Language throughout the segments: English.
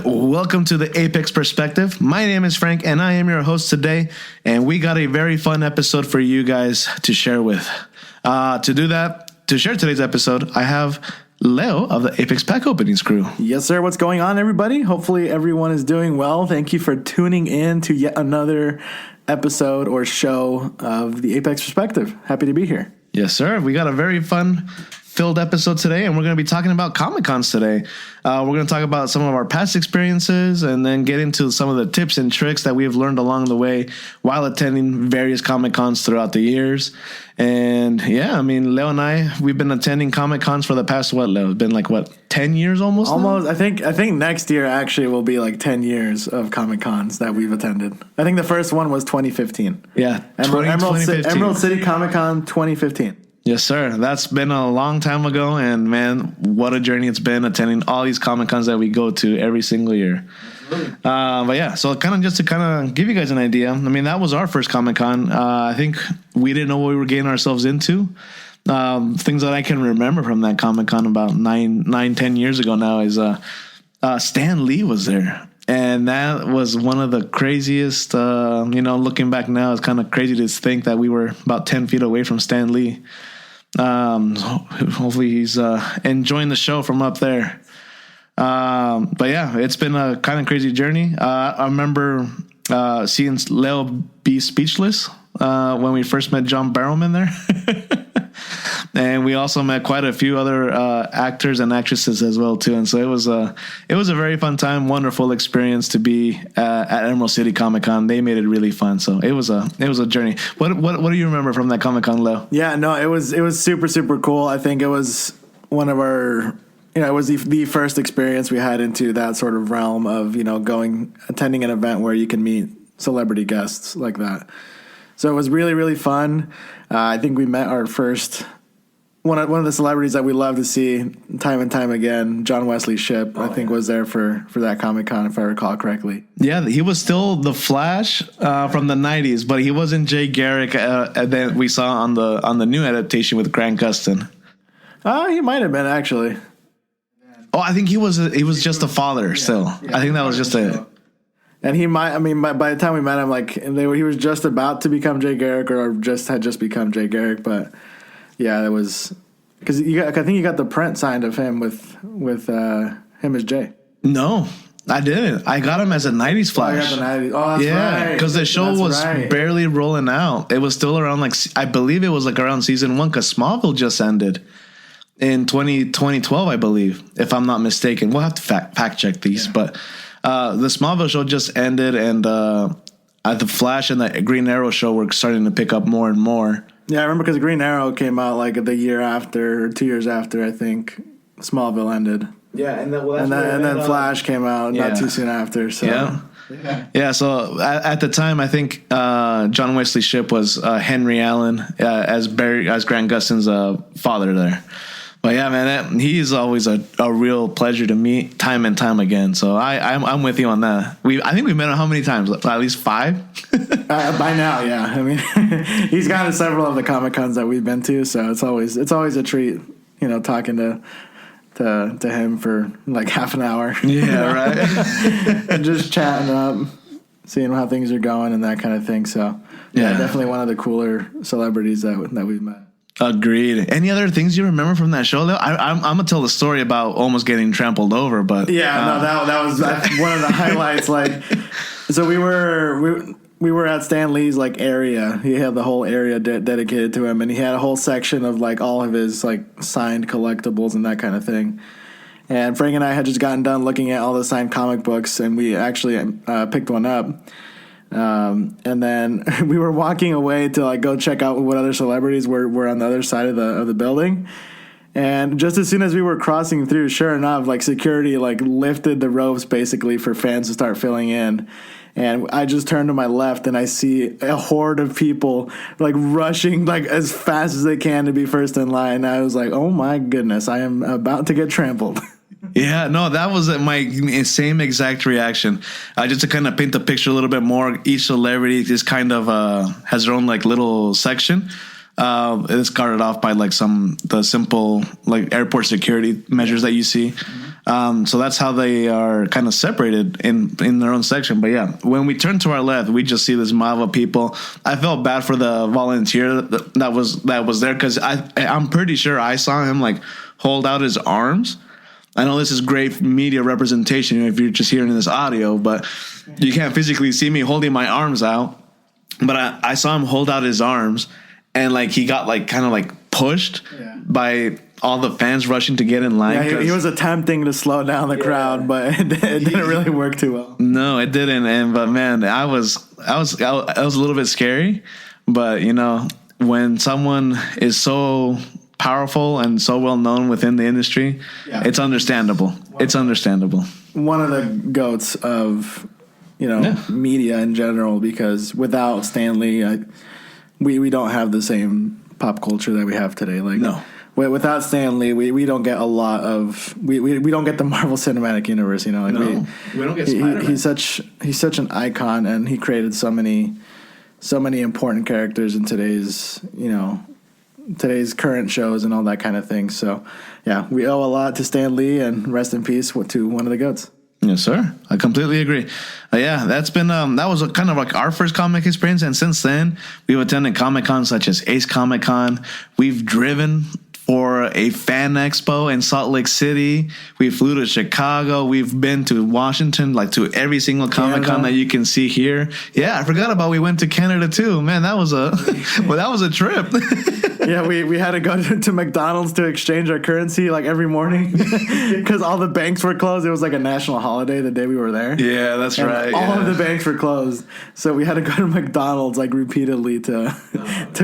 welcome to the Apex Perspective. My name is Frank, and I am your host today, and we got a very fun episode for you guys to share with. To share today's episode, I have Leo of the Apex Pack Openings crew. Yes, sir. What's going on, everybody? Hopefully everyone is doing well. Thank you for tuning in to yet another episode or show of the Apex Perspective. Happy to be here. Yes, sir. We got a very fun-filled episode today, and we're going to be talking about Comic-Cons today. We're going to talk about some of our past experiences and then get into some of the tips and tricks that we have learned along the way while attending various Comic-Cons throughout the years. And, yeah, I mean, Leo and I, we've been attending Comic-Cons for the past, Leo? It's been 10 years almost? Almost. Now? I think next year actually will be 10 years of Comic-Cons that we've attended. I think the first one was 2015. Yeah, Emerald City Comic-Con 2015. Yes, sir. That's been a long time ago, and man, what a journey it's been attending all these Comic-Cons that we go to every single year. But yeah, so just to give you guys an idea, I mean, that was our first Comic-Con. I think we didn't know what we were getting ourselves into. Things that I can remember from that Comic-Con about 10 years ago now is Stan Lee was there. And that was one of the craziest, looking back now, it's kind of crazy to think that we were about 10 feet away from Stan Lee. Hopefully he's enjoying the show from up there. But yeah, it's been a kind of crazy journey. I remember seeing Leo be speechless when we first met John Barrowman there. And we also met quite a few other actors and actresses as well too, and so it was a very fun time, wonderful experience to be at Emerald City Comic Con. They made it really fun, so it was a journey. What do you remember from that Comic Con, Leo? Yeah, no, it was super super cool. I think it was one of our, it was the first experience we had into that sort of realm of attending an event where you can meet celebrity guests like that. So it was really really fun. I think we met our first. One of the celebrities that we love to see time and time again, John Wesley Shipp, I think was there for that Comic-Con, if I recall correctly. Yeah, he was still the Flash from the 90s, but he wasn't Jay Garrick that we saw on the new adaptation with Grant Gustin. He might have been, actually. Oh, I think he was just a father still. Yeah, I think that was just a... And he might, by the time we met him, he was just about to become Jay Garrick or had just become Jay Garrick, but... Yeah, that was because I think you got the print signed of him with him as Jay. No, I didn't. I got him as a 90s Flash. Oh, that's right. Because the show was barely rolling out. It was still around I believe it was around season 1 because Smallville just ended in 2012, I believe, if I'm not mistaken. We'll have to fact check these, but the Smallville show just ended, and the Flash and the Green Arrow show were starting to pick up more and more. Yeah, I remember because Green Arrow came out the year after, or 2 years after, I think Smallville ended. Yeah, and then Flash came out not too soon after. So. Yeah. So at the time, I think John Wesley Shipp was Henry Allen as Grant Gustin's father there. But yeah, man, he's always a real pleasure to meet time and time again. So I'm with you on that. I think we met him how many times? At least 5? By now, yeah. I mean, he's gone to several of the Comic-Cons that we've been to, so it's always a treat, talking to him for half an hour. Yeah, right. And just chatting up, seeing how things are going and that kind of thing. So yeah, definitely one of the cooler celebrities that we've met. Agreed. Any other things you remember from that show? I'm gonna tell the story about almost getting trampled over, but that was one of the highlights. So we were at Stan Lee's area. He had the whole area dedicated to him, and he had a whole section of all of his signed collectibles and that kind of thing. And Frank and I had just gotten done looking at all the signed comic books, and we actually picked one up. And then we were walking away to go check out what other celebrities were on the other side of the building. And just as soon as we were crossing through, sure enough, security lifted the ropes basically for fans to start filling in. And I just turned to my left and I see a horde of people rushing as fast as they can to be first in line. I was like, oh my goodness, I am about to get trampled. Yeah, no, that was my same exact reaction. Just to kind of paint the picture a little bit more, each celebrity just kind of has their own little section. It's guarded off by the simple airport security measures that you see. Mm-hmm. So that's how they are kind of separated in their own section. But yeah, when we turn to our left, we just see this mob of people. I felt bad for the volunteer that was there, because I'm pretty sure I saw him like hold out his arms. I know this is great media representation if you're just hearing this audio, but you can't physically see me holding my arms out. But I saw him hold out his arms, and like he got like kind of like pushed by all the fans rushing to get in line. Yeah, he was attempting to slow down the crowd, but it didn't really work too well. No, it didn't. But man, I was a little bit scary. But you know, when someone is so powerful and so well known within the industry, it's understandable. It's understandable. One of the goats of media in general, because without Stan Lee, we don't have the same pop culture that we have today. Like no. Without Stan Lee, we don't get a lot of we don't get the Marvel Cinematic Universe. You know, like we don't get Spider-Man. He's such an icon, and he created so many important characters in today's current shows and all that kind of thing. So yeah, we owe a lot to Stan Lee, and rest in peace to one of the goats. Yes, sir. I completely agree. Yeah, that's been that was kind of like our first comic experience, and since then we've attended Comic Con such as Ace Comic Con. We've driven for a fan expo in Salt Lake City. We flew to Chicago. We've been to Washington, like to every single Comic Con that you can see here. Yeah, I forgot about we went to Canada too. Man, that was a trip. Yeah, we had to go to McDonald's to exchange our currency like every morning because all the banks were closed. It was like a national holiday the day we were there. Yeah, that's right. All of the banks were closed, so we had to go to McDonald's like repeatedly to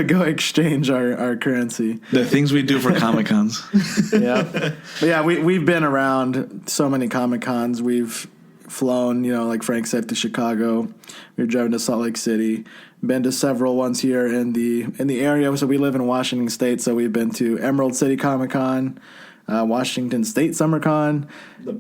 go exchange our currency. The things we do for Comic Cons. Yeah, but yeah, we've been around so many Comic Cons. We've flown, like Frank said, to Chicago. We've driven to Salt Lake City. Been to several ones here in the area. So we live in Washington State. So we've been to Emerald City Comic Con, Washington State Summer Con, the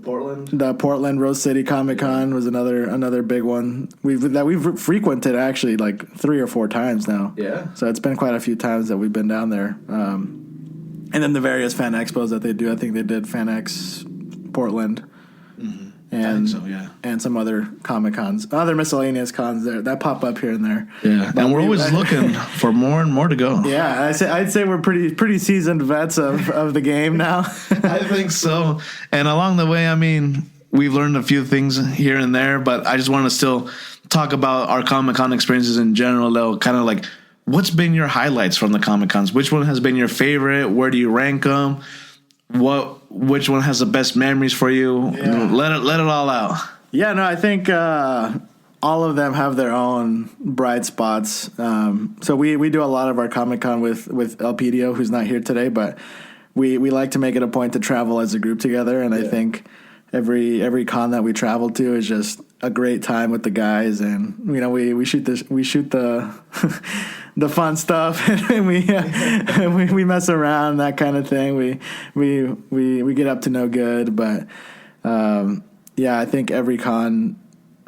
Portland Rose City Comic Con was another big one. We've frequented actually like 3 or 4 times now. Yeah. So it's been quite a few times that we've been down there. And then the various fan expos that they do. I think they did FanX Portland. Mm-hmm. And I think so, yeah. And some other Comic Cons, other miscellaneous cons there that pop up here and there. Yeah, but and we're always looking for more and more to go. Yeah, I'd say we're pretty seasoned vets of the game now. I think so. And along the way, I mean, we've learned a few things here and there, but I just want to still talk about our Comic Con experiences in general, though. Kind of like, what's been your highlights from the Comic Cons? Which one has been your favorite? Where do you rank them? Which one has the best memories for you? Yeah. Let it all out. Yeah, no, I think all of them have their own bright spots. So we do a lot of our Comic Con with Elpidio, who's not here today, but we like to make it a point to travel as a group together, and I think every con that we travel to is just a great time with the guys, and we shoot the the fun stuff, and we mess around, that kind of thing. We get up to no good, but I think every con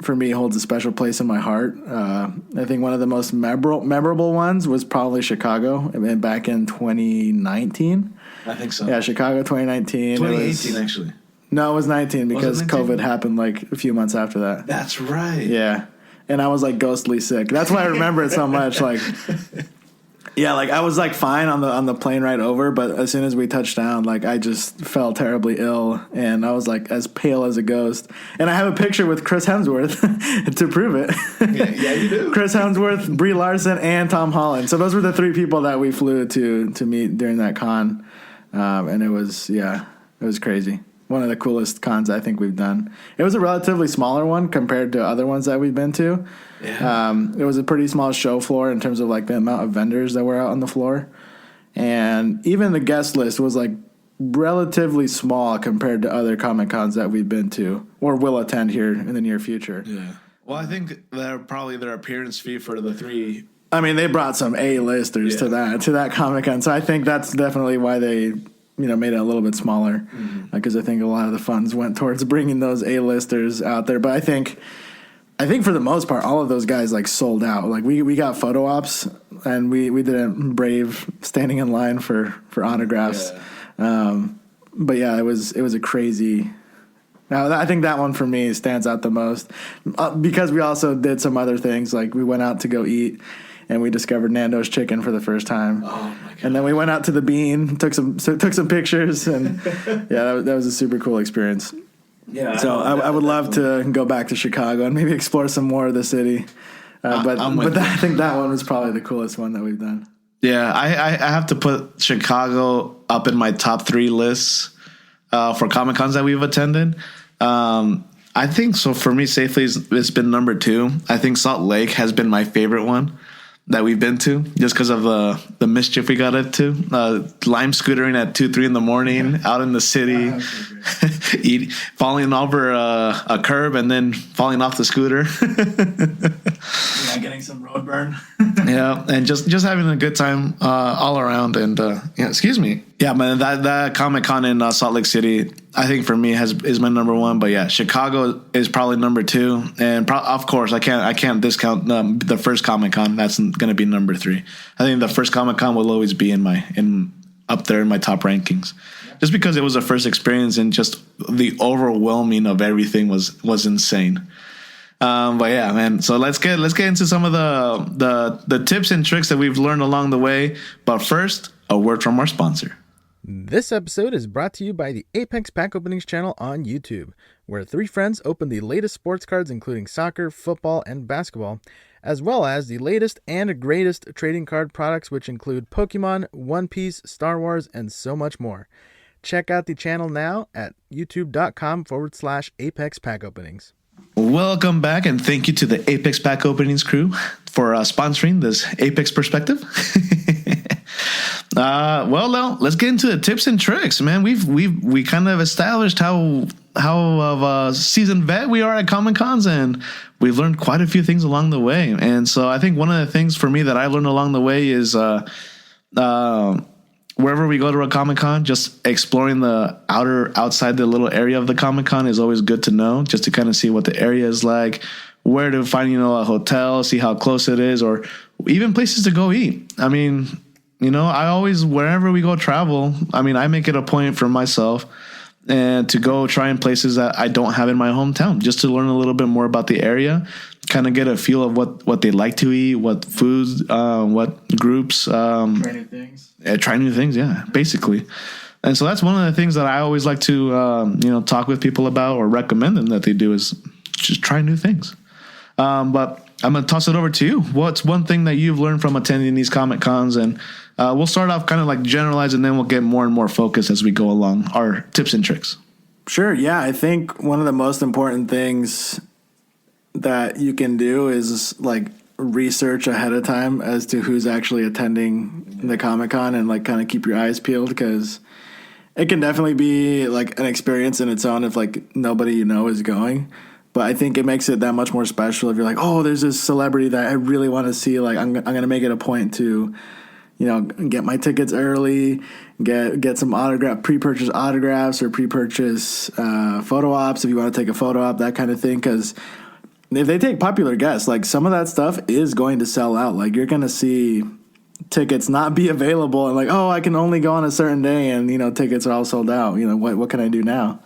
for me holds a special place in my heart. I think one of the most memorable ones was probably Chicago, back in 2019. I think so. Yeah, Chicago 2019. 2018 actually. No, it was 19 because COVID happened like a few months after that. That's right. Yeah. And I was like ghostly sick. That's why I remember it so much. Like, yeah, like I was like fine on the plane ride over, but as soon as we touched down, like I just felt terribly ill, and I was like as pale as a ghost. And I have a picture with Chris Hemsworth to prove it. Yeah, you do. Chris Hemsworth, Brie Larson, and Tom Holland. So those were the 3 people that we flew to meet during that con, and it was crazy. One of the coolest cons I think we've done. It was a relatively smaller one compared to other ones that we've been to. Yeah. It was a pretty small show floor in terms of like the amount of vendors that were out on the floor. And even the guest list was like relatively small compared to other Comic Cons that we've been to or will attend here in the near future. Yeah. Well, I think they're probably their appearance fee for the 3. I mean, they brought some A-listers to that Comic Con. So I think that's definitely why they made it a little bit smaller, because I think a lot of the funds went towards bringing those A-listers out there. But I think for the most part, all of those guys like sold out. Like we got photo ops, and we didn't brave standing in line for autographs. Yeah. But yeah, it was a crazy Now, I think that one for me stands out the most because we also did some other things. Like we went out to go eat, and we discovered Nando's chicken for the first time. Oh my god! And then we went out to the Bean, took some pictures, and yeah, that was a super cool experience. Yeah. So I would love to go back to Chicago and maybe explore some more of the city. I think that one was probably the coolest one that we've done. Yeah, I have to put Chicago up in my top 3 lists for Comic Cons that we've attended. I think so. For me, safely, it's been number 2. I think Salt Lake has been my favorite one that we've been to, just because of the mischief we got into. Lime scootering at 2-3 in the morning out in the city, falling over a curb and then falling off the scooter. Getting some road burn. Yeah, and just having a good time all around. And excuse me. Yeah, man, that Comic Con in Salt Lake City, I think for me is my number 1. But yeah, Chicago is probably number 2, and of course I can't discount the first Comic Con. That's going to be number 3. I think the first Comic Con will always be up there in my top rankings, just because it was a first experience and just the overwhelming of everything was insane. But yeah, man. So let's get into some of the tips and tricks that we've learned along the way. But first, a word from our sponsor. This episode is brought to you by the Apex Pack Openings channel on YouTube, where 3 friends open the latest sports cards, including soccer, football, and basketball, as well as the latest and greatest trading card products, which include Pokemon, One Piece, Star Wars, and so much more. Check out the channel now at youtube.com/Apex Pack Openings. Welcome back, and thank you to the Apex Pack Openings crew for sponsoring this Apex Perspective. Well, now let's get into the tips and tricks, man. We kind of established how of a seasoned vet we are at Comic Cons, and we've learned quite a few things along the way. And so I think one of the things for me that I learned along the way is wherever we go to a Comic Con, just exploring the outside the little area of the Comic Con is always good to know, just to kind of see what the area is like, where to find, a hotel, see how close it is, or even places to go eat. I mean, I always, wherever we go travel, I mean, I make it a point for myself and to go try in places that I don't have in my hometown, just to learn a little bit more about the area, kind of get a feel of what they like to eat, what foods, what groups. Try new things. Try new things, yeah, basically. And so that's one of the things that I always like to, talk with people about or recommend them that they do is just try new things. But I'm going to toss it over to you. What's one thing that you've learned from attending these Comic Cons? And we'll start off kind of like generalized, and then we'll get more and more focused as we go along our tips and tricks. Sure. Yeah. I think one of the most important things that you can do is like research ahead of time as to who's actually attending the Comic Con, and like kind of keep your eyes peeled, because it can definitely be like an experience in its own if like nobody is going. But I think it makes it that much more special if you're like, oh, there's this celebrity that I really want to see. Like I'm going to make it a point to, get my tickets early, get some pre-purchase autographs or pre-purchase photo ops if you want to take a photo op, that kind of thing. Because if they take popular guests, like some of that stuff is going to sell out. Like you're going to see tickets not be available and like, oh, I can only go on a certain day and, tickets are all sold out. What can I do now?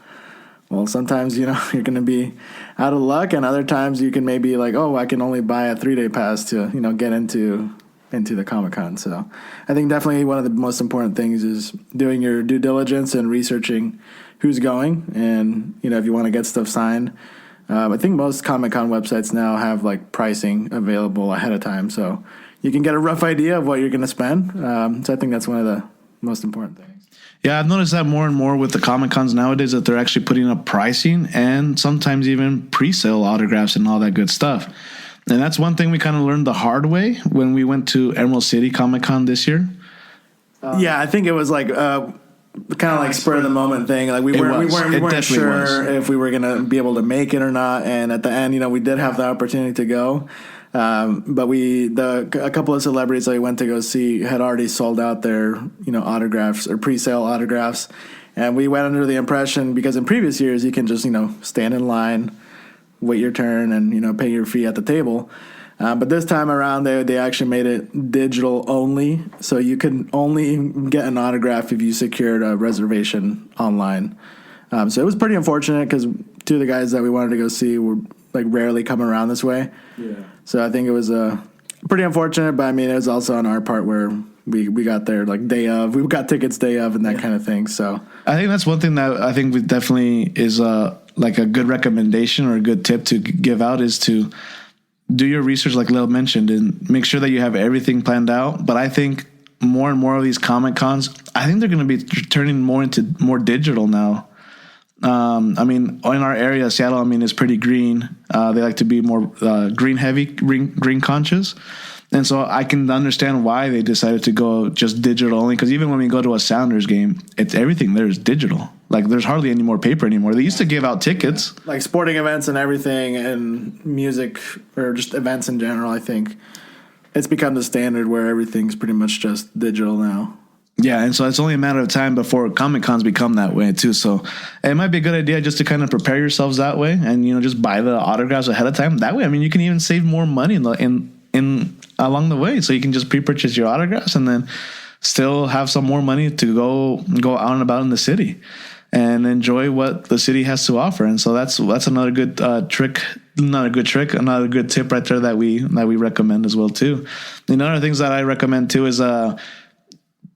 Well, sometimes, you're going to be out of luck, and other times you can maybe like, oh, I can only buy a 3-day pass to, get into the Comic-Con. So I think definitely one of the most important things is doing your due diligence and researching who's going. And, if you want to get stuff signed, I think most Comic-Con websites now have like pricing available ahead of time. So you can get a rough idea of what you're going to spend. So I think that's one of the most important things. Yeah, I've noticed that more and more with the Comic Cons nowadays, that they're actually putting up pricing and sometimes even pre-sale autographs and all that good stuff. And that's one thing we kind of learned the hard way when we went to Emerald City Comic Con this year. Yeah, I think it was like kind of like spur of the moment thing. Like we weren't sure if we were gonna be able to make it or not. And at the end, we did have the opportunity to go. But a couple of celebrities that we went to go see had already sold out their, autographs or pre-sale autographs. And we went under the impression, because in previous years you can just, stand in line, wait your turn, and, pay your fee at the table. But this time around, they actually made it digital only. So you can only get an autograph if you secured a reservation online. So it was pretty unfortunate because two of the guys that we wanted to go see were like rarely come around this way. Yeah. So I think it was pretty unfortunate, but I mean, it was also on our part where we got there like day of. We got tickets day of and that kind of thing. So I think that's one thing that I think we definitely is like a good recommendation or a good tip to give out is to do your research, like Lil mentioned, and make sure that you have everything planned out. But I think more and more of these Comic Cons, I think they're going to be turning more into more digital now. I mean, in our area, Seattle, I mean, is pretty green. They like to be more green heavy, green conscious. And so I can understand why they decided to go just digital only. Because even when we go to a Sounders game, it's everything there is digital. Like there's hardly any more paper anymore. They used to give out tickets, like sporting events and everything, and music or just events in general. I think it's become the standard where everything's pretty much just digital now. Yeah, and so it's only a matter of time before Comic Cons become that way too. So it might be a good idea just to kind of prepare yourselves that way, and just buy the autographs ahead of time. That way, I mean, you can even save more money in along the way. So you can just pre-purchase your autographs and then still have some more money to go out and about in the city and enjoy what the city has to offer. And so that's another good trick. Not a good trick, another good tip right there that we recommend as well too. And other things that I recommend too is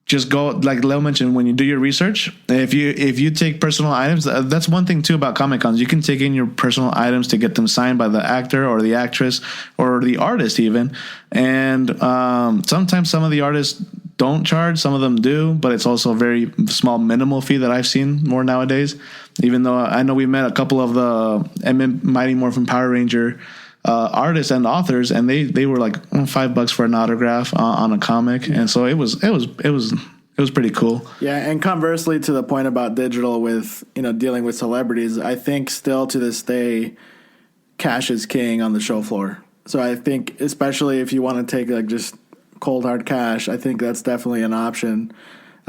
just go, like Leo mentioned, when you do your research, if you take personal items, that's one thing too about Comic Cons. You can take in your personal items to get them signed by the actor or the actress or the artist even. And sometimes some of the artists don't charge, some of them do, but it's also a very small minimal fee that I've seen more nowadays. Even though I know we met a couple of the Mighty Morphin Power Ranger artists and authors, and they were like $5 for an autograph on a comic, and so it was pretty cool. Yeah, and conversely to the point about digital with dealing with celebrities, I think still to this day, cash is king on the show floor. So I think especially if you want to take like just cold hard cash, I think that's definitely an option.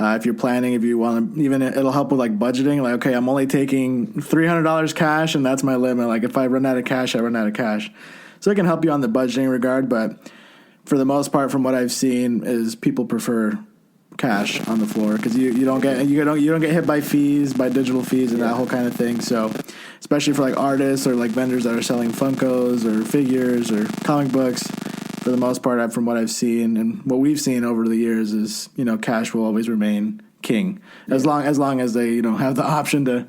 If you're planning, if you want to, even it'll help with like budgeting. Like, okay, I'm only taking $300 cash, and that's my limit. Like, if I run out of cash, I run out of cash. So it can help you on the budgeting regard. But for the most part, from what I've seen, is people prefer cash on the floor because you don't get hit by fees, by digital fees, and that whole kind of thing. So, especially for like artists or like vendors that are selling Funkos or figures or comic books. For the most part, from what I've seen and what we've seen over the years is, cash will always remain king as long as they, have the option to.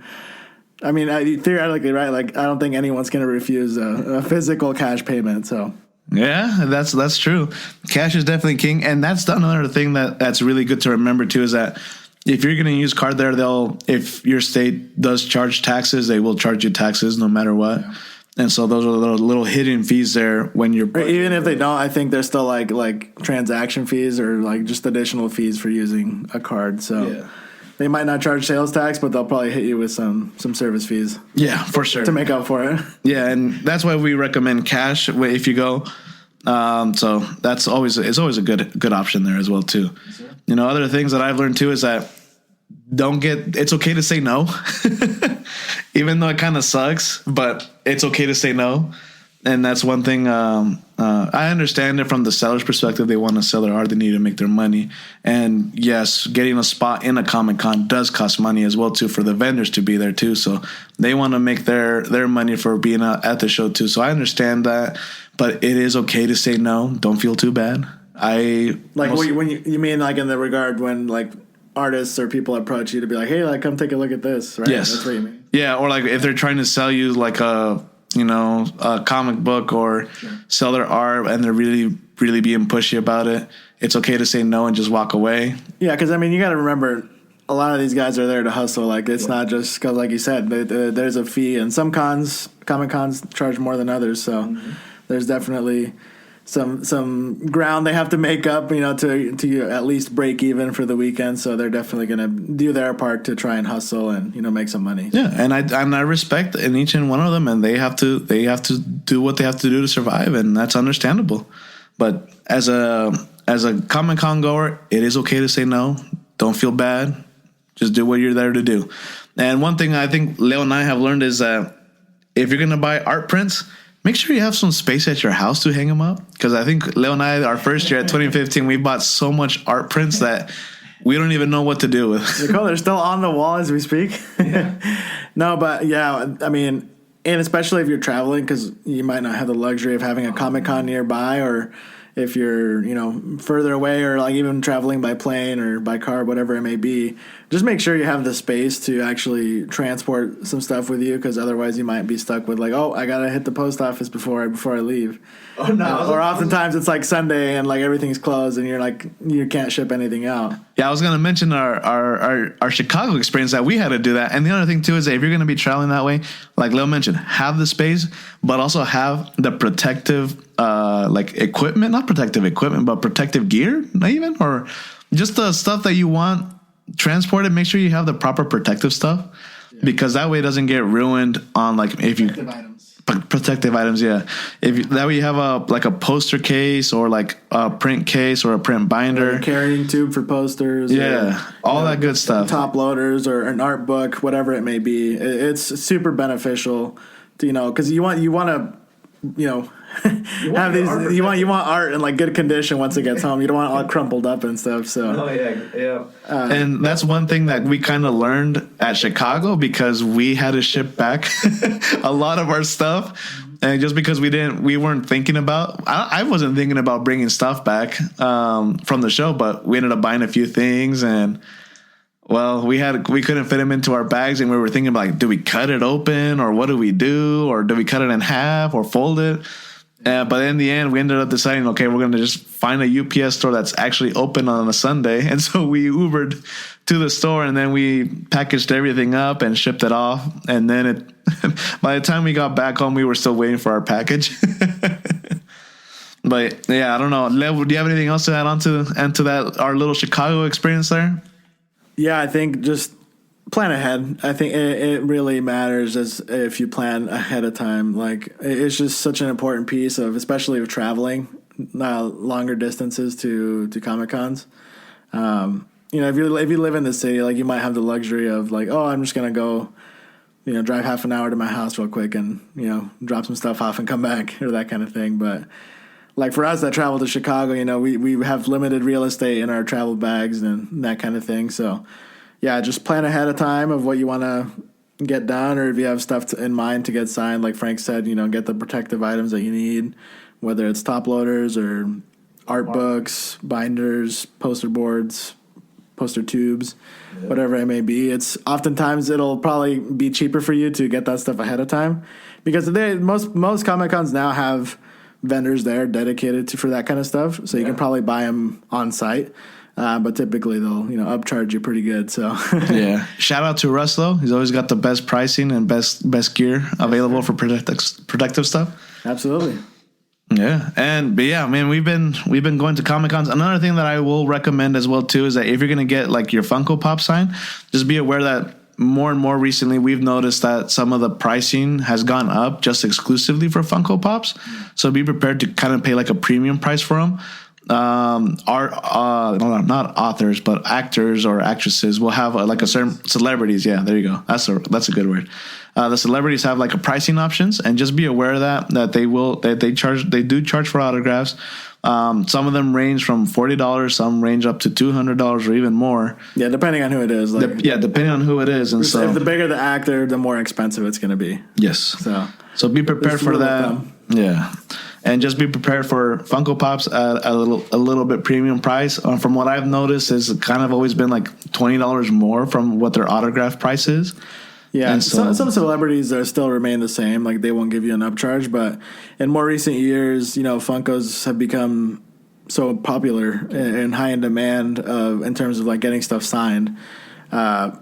I mean, theoretically, right? Like, I don't think anyone's going to refuse a physical cash payment. So. Yeah, that's true. Cash is definitely king, and that's another thing that's really good to remember too. Is that if you're going to use card there, if your state does charge taxes, they will charge you taxes no matter what. Yeah. And so those are little hidden fees there when you're... Even if they don't, I think there's still like transaction fees or like just additional fees for using a card. So they might not charge sales tax, but they'll probably hit you with some service fees. Yeah, for sure. To make up for it. Yeah, and that's why we recommend cash if you go. So it's always a good option there as well too. Sure. Other things that I've learned too is that it's okay to say no. Even though it kind of sucks, but it's okay to say no. And that's one thing. I understand it from the seller's perspective. They want to sell their art. They need to make their money. And yes, getting a spot in a Comic-Con does cost money as well too for the vendors to be there too. So they want to make their money for being at the show too. So I understand that, but it is okay to say no. Don't feel too bad. When you mean like in the regard when like artists or people approach you to be like, hey, like come take a look at this, right? Yes. That's what you mean. Yeah, or like if they're trying to sell you like a comic book or sell their art and they're really, really being pushy about it, it's okay to say no and just walk away. Yeah, because I mean, you got to remember, a lot of these guys are there to hustle. Like it's not just because, like you said, there's a fee, and some Comic Cons charge more than others. So there's definitely some ground they have to make up, to at least break even for the weekend. So they're definitely going to do their part to try and hustle and make some money. Yeah, and I respect in each and one of them, and they have to do what they have to do to survive, and that's understandable. But as a Comic-Con goer, it is okay to say no. Don't feel bad. Just do what you're there to do. And one thing I think Leo and I have learned is that if you're going to buy art prints, make sure you have some space at your house to hang them up. Because I think Leo and I, our first year at 2015, we bought so much art prints that we don't even know what to do with. They're still on the wall as we speak. Yeah. No, but yeah, I mean, and especially if you're traveling, because you might not have the luxury of having a Comic-Con nearby, or if you're, further away, or like even traveling by plane or by car, whatever it may be, just make sure you have the space to actually transport some stuff with you, because otherwise you might be stuck with like, oh, I gotta hit the post office before I leave. Oh no! Or oftentimes it's like Sunday and like everything's closed and you're like, you can't ship anything out. Yeah, I was gonna mention our Chicago experience that we had to do that, and the other thing too is that if you're gonna be traveling that way, like Leo mentioned, have the space, but also have the protective like equipment, not protective equipment, but protective gear, not even, or just the stuff that you want transported. Make sure you have the proper protective stuff, because that way it doesn't get ruined on like if you. Protective items, yeah. That way you have a poster case or like a print case or a print binder, or a carrying tube for posters, all that good stuff. Top loaders or an art book, whatever it may be. It's super beneficial to, because you want to have these. You want art in like good condition once it gets home. You don't want it all crumpled up and stuff. So and that's one thing that we kind of learned at Chicago, because we had to ship back a lot of our stuff, and just because we weren't thinking about. I wasn't thinking about bringing stuff back from the show, but we ended up buying a few things, and well, we couldn't fit them into our bags, and we were thinking about, like, do we cut it open, or what do we do, or do we cut it in half or fold it? But in the end, we ended up deciding, okay, we're going to just find a UPS store that's actually open on a Sunday. And so we Ubered to the store, and then we packaged everything up and shipped it off. And then by the time we got back home, we were still waiting for our package. But yeah, I don't know. Lev, do you have anything else to add on to that, our little Chicago experience there? Yeah, I think just plan ahead. I think it really matters as if you plan ahead of time. Like, it's just such an important piece of, especially with traveling longer distances to Comic-Cons. If you live in the city, like, you might have the luxury of like, oh, I'm just gonna go, drive half an hour to my house real quick and drop some stuff off and come back, or that kind of thing. But like for us that travel to Chicago, we have limited real estate in our travel bags and that kind of thing. So yeah, just plan ahead of time of what you want to get done, or if you have stuff in mind to get signed, like Frank said, get the protective items that you need, whether it's top loaders or art books, binders, poster boards, poster tubes, whatever it may be. It's oftentimes it'll probably be cheaper for you to get that stuff ahead of time, because most Comic-Cons now have vendors there dedicated for that kind of stuff, so you can probably buy them on site. But typically they'll, upcharge you pretty good. So yeah, shout out to Russ though. He's always got the best pricing and best gear available for protective stuff. Absolutely. Yeah, but yeah, man, we've been going to Comic-Cons. Another thing that I will recommend as well too is that if you're gonna get like your Funko Pop sign, just be aware that more and more recently we've noticed that some of the pricing has gone up just exclusively for Funko Pops. So be prepared to kind of pay like a premium price for them. Not authors, but actors or actresses will have a certain celebrities. Yeah, there you go. That's a good word. The celebrities have like a pricing options, and just be aware of that they do charge for autographs. Some of them range from $40, some range up to $200 or even more. Yeah, depending on who it is. Depending on who it is, and so if the bigger the actor, the more expensive it's going to be. Yes. So be prepared for that. Yeah. And just be prepared for Funko Pops at a little bit premium price. From what I've noticed, it's kind of always been like $20 more from what their autograph price is. Yeah, and some celebrities still remain the same. Like, they won't give you an upcharge. But in more recent years, Funkos have become so popular and high in demand in terms of like getting stuff signed. For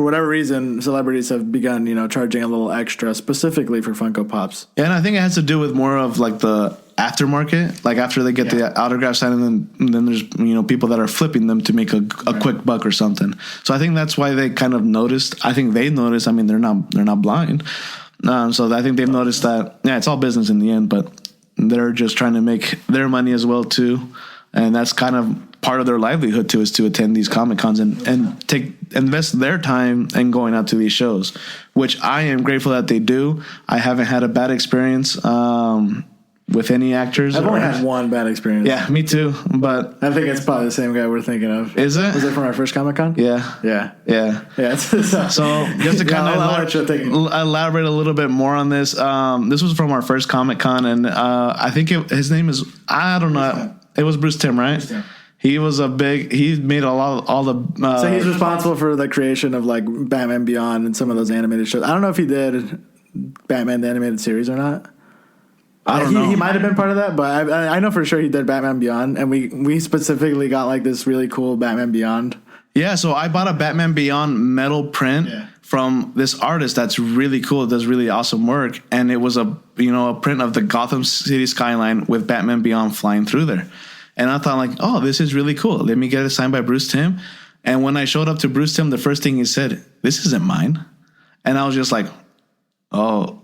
whatever reason, celebrities have begun, charging a little extra specifically for Funko Pops. Yeah, and I think it has to do with more of like the aftermarket. Like after they get the autograph signed, and then there's people that are flipping them to make a quick buck or something. So I think that's why they kind of noticed. I think they noticed. I mean, they're not blind. So I think they've noticed that. Yeah, it's all business in the end, but they're just trying to make their money as well too, and that's kind of part of their livelihood too, is to attend these Comic-Cons and invest their time in going out to these shows, which I am grateful that they do. I haven't had a bad experience. with any actors. I've only had one bad experience. Yeah, me too. But I think it's probably the same guy we're thinking of. Is it? Was it from our first Comic-Con? Yeah. Yeah. Yeah. So just to kind of elaborate a little bit more on this, this was from our first Comic-Con, and I think his name is, I don't know, it was Bruce Timm, right? Bruce Timm. He made all the. So he's responsible for the creation of like Batman Beyond and some of those animated shows. I don't know if he did Batman the Animated Series or not. I don't know. He might have been part of that, but I know for sure he did Batman Beyond, and we specifically got like this really cool Batman Beyond. Yeah, so I bought a Batman Beyond metal print from this artist that's really cool. It does really awesome work, and it was a print of the Gotham City skyline with Batman Beyond flying through there. And I thought like, oh, this is really cool. Let me get it signed by Bruce Timm. And when I showed up to Bruce Timm, the first thing he said, "This isn't mine," and I was just like, oh.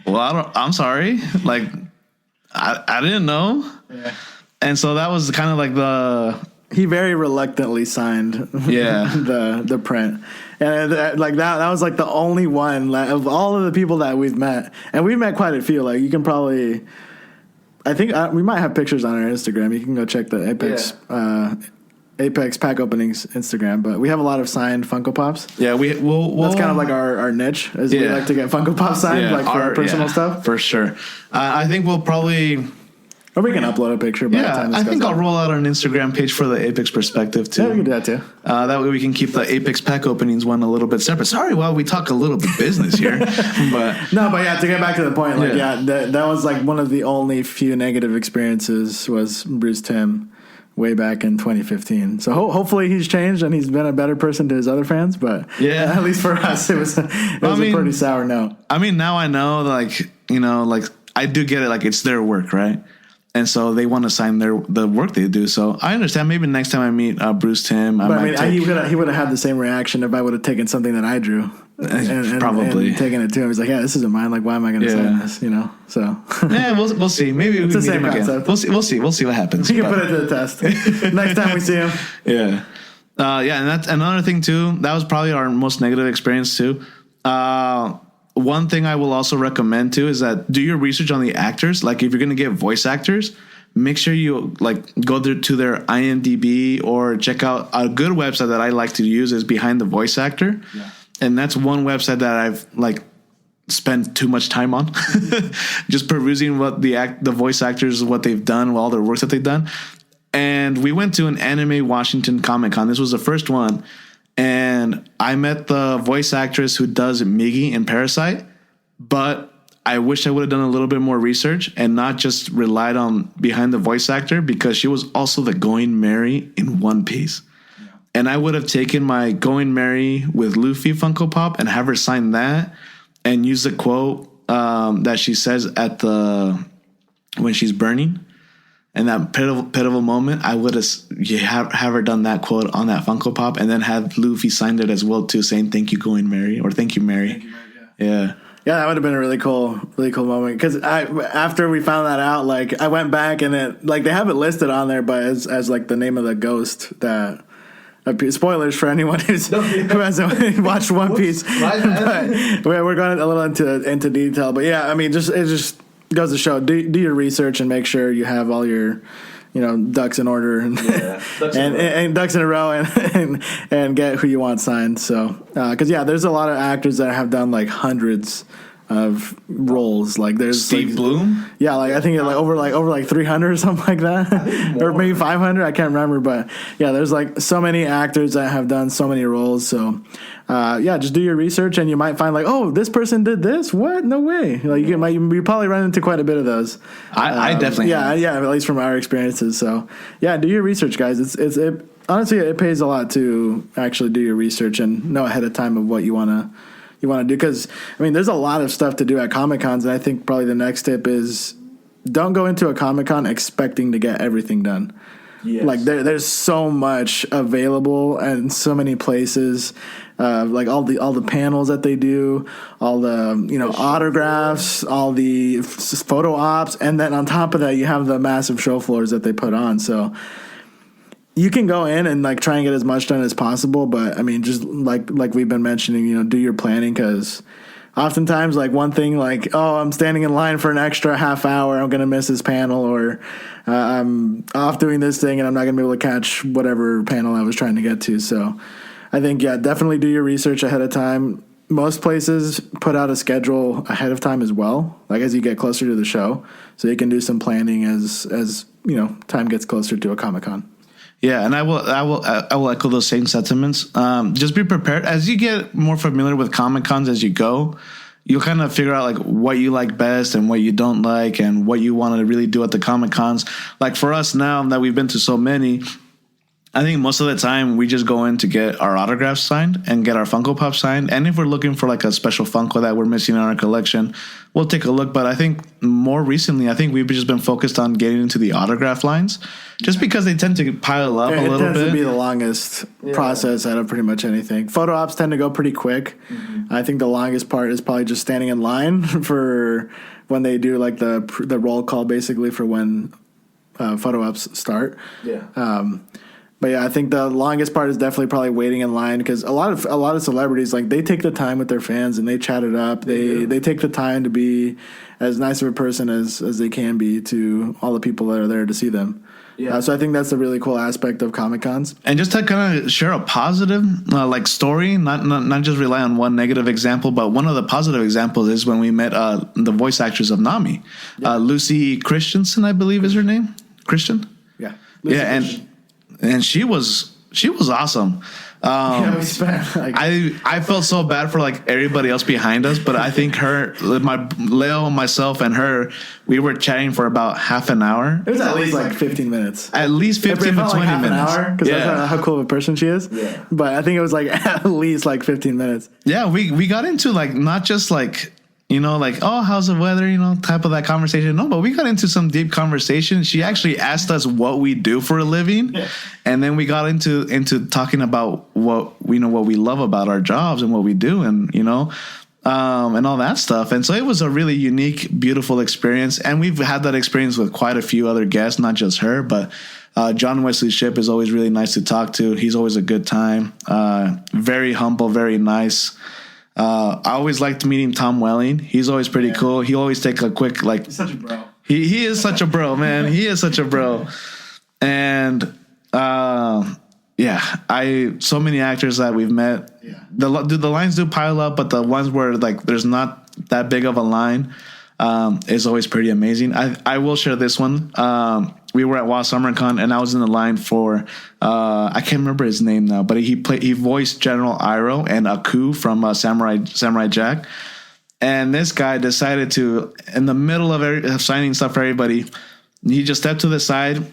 Well, I'm sorry. Like, I didn't know. Yeah. And so that was kind of like he very reluctantly signed the print. And like that was like the only one of all of the people that we've met. And we've met quite a few. Like you can probably, I think we might have pictures on our Instagram. You can go check the Apex Pack Openings Instagram, but we have a lot of signed Funko Pops. Yeah, that's kind of like our niche, is we like to get Funko Pop signed, like for our personal stuff. For sure. I think we'll probably, or we can upload a picture. By the time this I think I'll roll out an Instagram page for the Apex Perspective too. Yeah, we can do that too. That way we can keep the Apex Pack Openings one a little bit separate. Sorry, we talk a little bit business here, but to get back to the point, like that was like one of the only few negative experiences was Bruce Timm. Way back in 2015. So hopefully he's changed and he's been a better person to his other fans. But at least for us, it was a pretty sour note. I mean, now I know, like I do get it. Like it's their work, right? And so they want to sign the work they do. So I understand. Maybe next time I meet Bruce Timm, he would have had the same reaction if I would have taken something that I drew. Probably and taking it to him. He's like, yeah, this isn't mine. Like, why am I going to sign this? So yeah, we'll see. Maybe it's the same concept. We'll see what happens. We can put it to the test next time we see him. Yeah, and that's another thing too. That was probably our most negative experience too. One thing I will also recommend too is that do your research on the actors. Like if you're going to get voice actors, make sure you like go to their IMDb or check out a good website that I like to use is Behind the Voice Actor. Yeah. And that's one website that I've like spent too much time on, just perusing what the voice actors, what they've done, all their works that they've done. And we went to an Anime Washington Comic-Con. This was the first one. And I met the voice actress who does Miggy in Parasite, but I wish I would have done a little bit more research and not just relied on Behind the Voice Actor because she was also the Going Merry in One Piece. And I would have taken my Going Merry with Luffy Funko Pop and have her sign that and use the quote that she says when she's burning. And that pitiful moment, I would have her done that quote on that Funko Pop and then have Luffy signed it as well too, saying "Thank you, Going Merry" or "Thank you, Mary." Yeah. Yeah, that would have been a really cool moment. Because after we found that out, like I went back and it like they have it listed on there, but as like the name of the ghost that. Spoilers for anyone who hasn't watched One Piece. We're going a little into detail, but yeah, I mean, it just goes to show do your research and make sure you have all your ducks in order and ducks in a row and get who you want signed. So because there's a lot of actors that have done like hundreds of roles. Like there's Steve Bloom. Yeah, like I think over 300 or something like that, or maybe 500. I can't remember, but yeah, there's like so many actors that have done so many roles. So just do your research, and you might find like, oh, this person did this. What? No way. Like you probably run into quite a bit of those. I definitely at least from our experiences. So yeah, do your research, guys. It honestly it pays a lot to actually do your research and know ahead of time of what you want to do, because I mean there's a lot of stuff to do at Comic-Cons, and I think probably the next tip is don't go into a Comic-Con expecting to get everything done. Yes. Like there's so much available and so many places, like all the panels that they do, all the autographs, all the photo ops, and then on top of that you have the massive show floors that they put on. So you can go in and like try and get as much done as possible, but I mean, just like we've been mentioning, do your planning, because oftentimes like one thing like, oh, I'm standing in line for an extra half hour, I'm going to miss this panel, or I'm off doing this thing and I'm not going to be able to catch whatever panel I was trying to get to. So I think, yeah, definitely do your research ahead of time. Most places put out a schedule ahead of time as well, like as you get closer to the show, so you can do some planning as you know, time gets closer to a Comic-Con. Yeah, and I will echo those same sentiments. Just be prepared as you get more familiar with Comic-Cons as you go. You'll kind of figure out like what you like best and what you don't like, and what you want to really do at the Comic-Cons. Like for us now that we've been to so many, I think most of the time we just go in to get our autographs signed and get our Funko Pop signed. And if we're looking for like a special Funko that we're missing in our collection, we'll take a look. But I think more recently, I think we've just been focused on getting into the autograph lines, just because they tend to pile up a little bit. It tends to be the longest process out of pretty much anything. Photo ops tend to go pretty quick. Mm-hmm. I think the longest part is probably just standing in line for when they do like the roll call, basically for when photo ops start. Yeah. But yeah, I think the longest part is definitely probably waiting in line, because a lot of celebrities, like, they take the time with their fans and they chat it up. They take the time to be as nice of a person as they can be to all the people that are there to see them. Yeah. So I think that's a really cool aspect of Comic-Cons. And just to kind of share a positive like story, not just rely on one negative example, but one of the positive examples is when we met the voice actress of Nami, Lucy Christensen, I believe is her name. Christian? Yeah. Lucy Christian. And she was awesome. We spent I felt so bad for like everybody else behind us, but I think Leo, myself, and her, we were chatting for about half an hour. It was at least like 15 minutes. At least 15 to 20 like half minutes. An hour, because that's how cool of a person she is. Yeah. But I think it was like at least like 15 minutes. Yeah, we got into like not just like, you know, like, oh, how's the weather, you know, type of that conversation. No, but we got into some deep conversation. She actually asked us what we do for a living. Yeah. And then we got into talking about what we love about our jobs and what we do, and, you know, and all that stuff. And so it was a really unique, beautiful experience. And we've had that experience with quite a few other guests, not just her, but John Wesley Shipp is always really nice to talk to. He's always a good time. Very humble, very nice. I always liked meeting Tom Welling. He's always pretty cool. He always take a quick, like, he's such a bro. He is such a bro, man. He is such a bro. And so many actors that we've met. Yeah. The lines do pile up, but the ones where like there's not that big of a line is always pretty amazing. I will share this one. We were at WoW SummerCon, and I was in the line for I can't remember his name now, but he voiced General Iroh and Aku from Samurai Jack. And this guy decided to, in the middle of signing stuff for everybody, he just stepped to the side,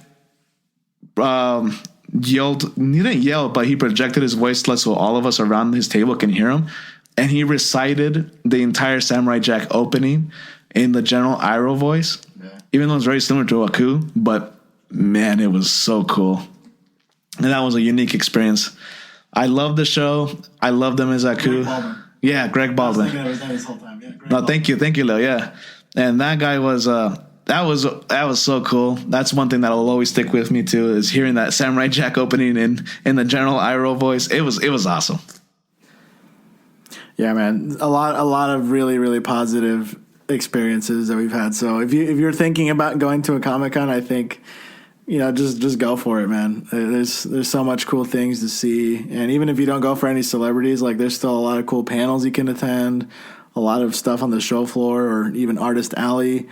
yelled. He didn't yell, but he projected his voice so all of us around his table can hear him, and he recited the entire Samurai Jack opening in the General Iroh voice. Even though it's very similar to Aku, but man, it was so cool. And that was a unique experience. I love the show. I love them as Aku. Greg Baldwin. I was thinking of his name this whole time. Yeah, thank you, Leo. Yeah, and that guy was that was so cool. That's one thing that will always stick with me too, is hearing that Samurai Jack opening in the General Iroh voice. It was awesome. Yeah, man, a lot of really, really positive experiences that we've had. So if you're thinking about going to a Comic-Con, I think, you know, just go for it, man. There's so much cool things to see, and even if you don't go for any celebrities, like, there's still a lot of cool panels you can attend, a lot of stuff on the show floor, or even Artist Alley,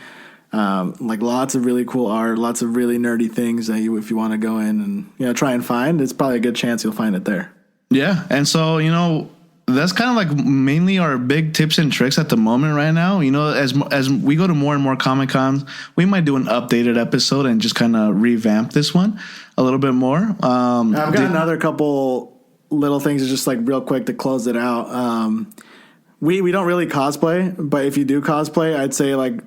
like lots of really cool art, lots of really nerdy things that if you want to go in and, you know, try and find, it's probably a good chance you'll find it there. Yeah, and so, you know, that's kind of like mainly our big tips and tricks at the moment right now. You know, as we go to more and more Comic-Cons, we might do an updated episode and just kind of revamp this one a little bit more. I've got another couple little things just like real quick to close it out. We don't really cosplay, but if you do cosplay, I'd say like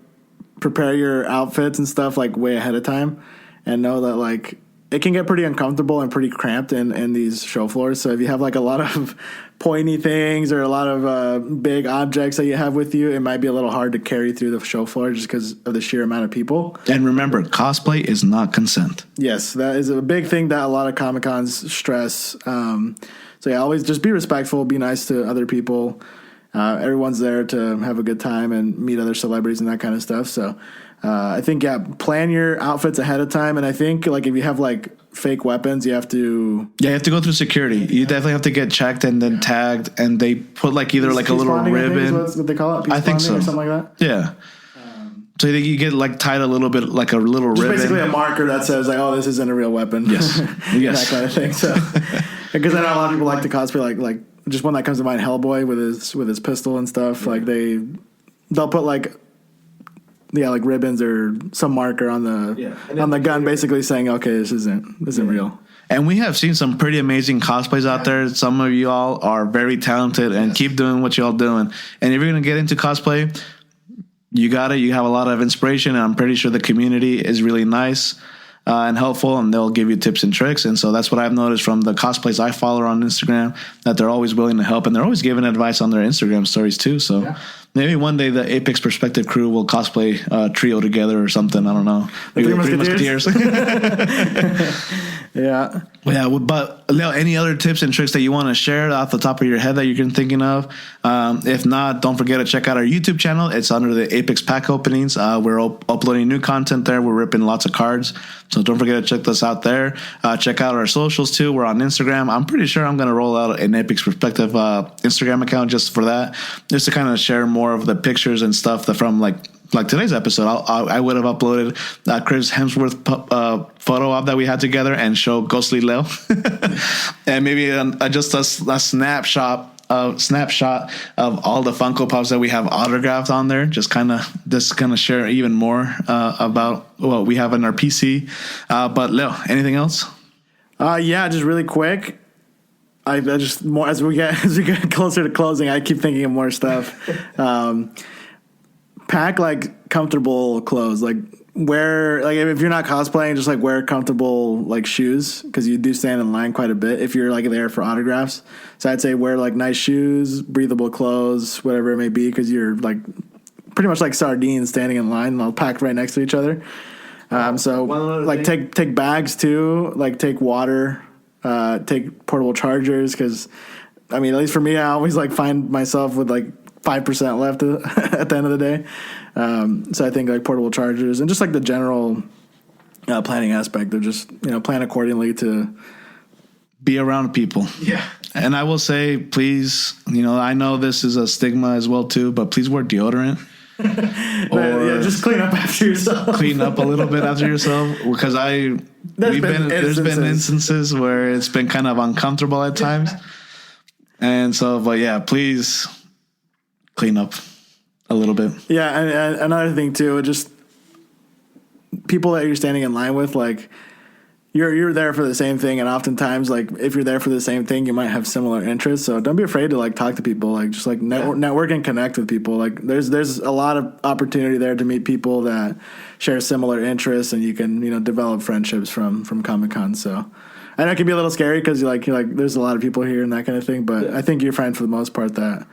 prepare your outfits and stuff like way ahead of time, and know that like it can get pretty uncomfortable and pretty cramped in these show floors. So if you have like a lot of pointy things or a lot of big objects that you have with you, it might be a little hard to carry through the show floor just because of the sheer amount of people. And remember, cosplay is not consent. Yes, that is a big thing that a lot of Comic-Cons stress. So yeah, always just be respectful, be nice to other people. Everyone's there to have a good time and meet other celebrities and that kind of stuff. So I think, plan your outfits ahead of time. And I think like if you have like fake weapons, you have to go through security. You definitely have to get checked and then tagged, and they put like either like a little ribbon. Is what they call it? I think so, or something like that. Yeah. So you get like tied a little bit, like a little ribbon. Basically a marker that says like, oh, this isn't a real weapon. Yes. Yes. That kind of thing. So because I know a lot of people like to cosplay like just one that comes to mind, Hellboy with his pistol and stuff. Like they'll put like ribbons or some marker on the gun, basically saying, okay, this isn't real. And we have seen some pretty amazing cosplays out there. Some of you all are very talented and keep doing what y'all doing. And if you're going to get into cosplay, you got it. You have a lot of inspiration, and I'm pretty sure the community is really nice and helpful, and they'll give you tips and tricks. And so that's what I've noticed from the cosplays I follow on Instagram, that they're always willing to help, and they're always giving advice on their Instagram stories too. So maybe one day the Apex Perspective crew will cosplay a trio together or something. I don't know. Maybe the Three Musketeers. Yeah. Yeah, but Leo, any other tips and tricks that you want to share off the top of your head that you're thinking of? If not, don't forget to check out our YouTube channel. It's under the Apex Pack Openings. We're uploading new content there. We're ripping lots of cards. So don't forget to check us out there. Check out our socials too. We're on Instagram. I'm pretty sure I'm going to roll out an Apex Perspective Instagram account just for that, just to kind of share more of the pictures and stuff that from like today's episode. I would have uploaded Chris Hemsworth photo op that we had together and show Ghostly Leo, and maybe just a snapshot of all the Funko Pops that we have autographed on there. Just kind of share even more about what we have in our PC. But Leo, anything else? Just really quick. I just more as we get closer to closing, I keep thinking of more stuff. Pack like comfortable clothes, like wear like if you're not cosplaying, just like wear comfortable like shoes, because you do stand in line quite a bit if you're like there for autographs. So I'd say wear like nice shoes, breathable clothes, whatever it may be, because you're like pretty much like sardines standing in line, all packed right next to each other. So like take bags too, like take water, take portable chargers, because I mean at least for me, I always like find myself with like 5% left at the end of the day. So I think like portable chargers and just like the general planning aspect of just, plan accordingly to be around people. Yeah. And I will say, please, I know this is a stigma as well too, but please wear deodorant. Or just clean up after yourself. Clean up a little bit after yourself, because there's been instances where it's been kind of uncomfortable at times. And so, but yeah, please clean up a little bit. Yeah, and another thing too, just people that you're standing in line with, like you're there for the same thing, and oftentimes, like if you're there for the same thing, you might have similar interests. So don't be afraid to like talk to people, like just like network and connect with people. Like there's a lot of opportunity there to meet people that share similar interests, and you can develop friendships from Comic-Con. So I know it can be a little scary because you're like there's a lot of people here and that kind of thing, but I think you're fine for the most part that.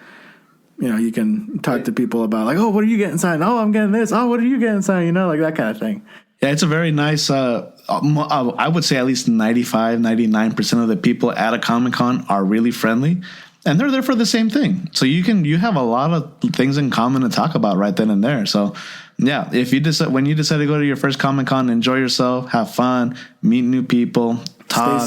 You can talk to people about like, oh, what are you getting signed? Oh, I'm getting this. Oh, what are you getting signed? Like that kind of thing. Yeah, it's a very nice, I would say at least 95, 99% of the people at a Comic-Con are really friendly, and they're there for the same thing. So you have a lot of things in common to talk about right then and there. So yeah, when you decide to go to your first Comic-Con, enjoy yourself, have fun, meet new people, talk,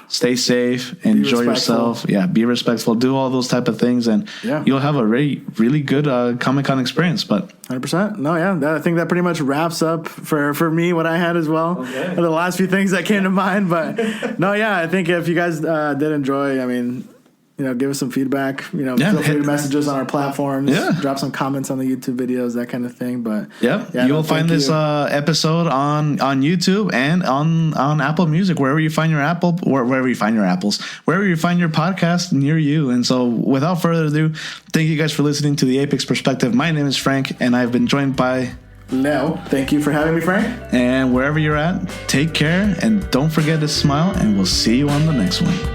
stay safe, enjoy yourself. Yeah, be respectful, do all those type of things, and you'll have a really good Comic-Con experience. But 100%. No, yeah, I think that pretty much wraps up for me what I had as well. Okay. The last few things that came to mind, but no, yeah, I think if you guys did enjoy, I mean, give us some feedback. Feel free to message us on our platforms. Yeah. Drop some comments on the YouTube videos, that kind of thing. But you'll find this episode on YouTube and on Apple Music, wherever you find your wherever you find your podcast near you. And so, without further ado, thank you guys for listening to the Apex Perspective. My name is Frank, and I've been joined by Leo. Thank you for having me, Frank. And wherever you're at, take care and don't forget to smile. And we'll see you on the next one.